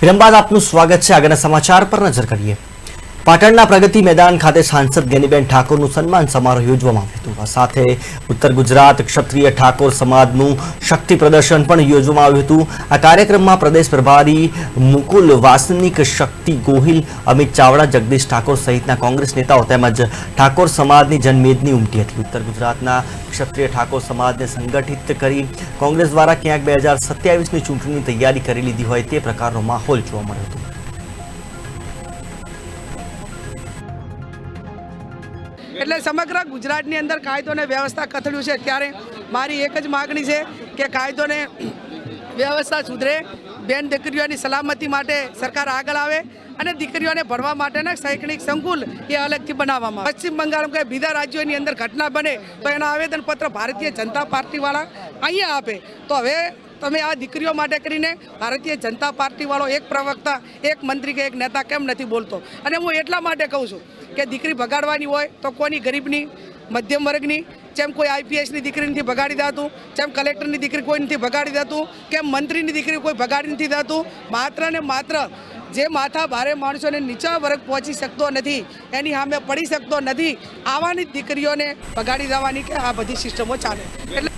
વિરામ બાદ આપનું સ્વાગત છે। આગળના સમાચાર પર નજર કરીએ। પાટણના પ્રગતિ મેદાન ખાતે સાંસદ ગેનીબેન ઠાકોરનું સન્માન સમારોહ યોજવામાં આવ્યો હતો। આ સાથે ઉત્તર ગુજરાત ક્ષત્રિય ઠાકોર સમાજનું શક્તિ પ્રદર્શન પણ યોજવામાં આવ્યું હતું। આ કાર્યક્રમમાં પ્રદેશ પ્રભારી મુકુલ વાસનિક, શક્તિ ગોહિલ, અમિત ચાવડા, જગદીશ ઠાકોર સહિતના કોંગ્રેસ નેતાઓ તેમજ ઠાકોર સમાજની જનમેદની ઉમટી હતી। ઉત્તર ગુજરાતના ક્ષત્રિય ઠાકોર સમાજને સંગઠિત કરી કોંગ્રેસ દ્વારા ક્યાંક 2027ની ચૂંટણીની તૈયારી કરી લીધી હોય તે પ્રકારનો માહોલ જોવા મળ્યો હતો। એટલે સમગ્ર ગુજરાતની અંદર કાયદો અને વ્યવસ્થા કથળ્યું છે। ત્યારે મારી એક જ માગણી છે કે કાયદો ને વ્યવસ્થા સુધરે, બેન દીકરીઓની સલામતી માટે સરકાર આગળ આવે અને દીકરીઓને ભણવા માટેના શૈક્ષણિક સંકુલ એ અલગથી બનાવવામાં આવે। પશ્ચિમ બંગાળ કે બીજા રાજ્યોની અંદર ઘટના બને તો એના આવેદનપત્ર ભારતીય જનતા પાર્ટીવાળા અહીંયા આપે। તો હવે તમે આ દીકરીઓ માટે કરીને ભારતીય જનતા પાર્ટીવાળો એક પ્રવક્તા, એક મંત્રી કે એક નેતા કેમ નથી બોલતો? અને હું એટલા માટે કહું છું કે દીકરી બગાડવાની હોય તો કોની ગરીબની, મધ્યમ વર્ગની, જેમ કોઈ આઈપીએસની દીકરી નથી બગાડી દેતું, જેમ કલેક્ટરની દીકરી કોઈ નથી બગાડી દેતું, કેમ મંત્રીની દીકરી કોઈ બગાડી નથી દેતું। માત્ર ને માત્ર જે માથા ભારે માણસોને નીચા વર્ગ પહોંચી શકતો નથી, એની સામે પડી શકતો નથી, આવાની દીકરીઓને બગાડી દેવાની કે આ બધી સિસ્ટમો ચાલે। એટલે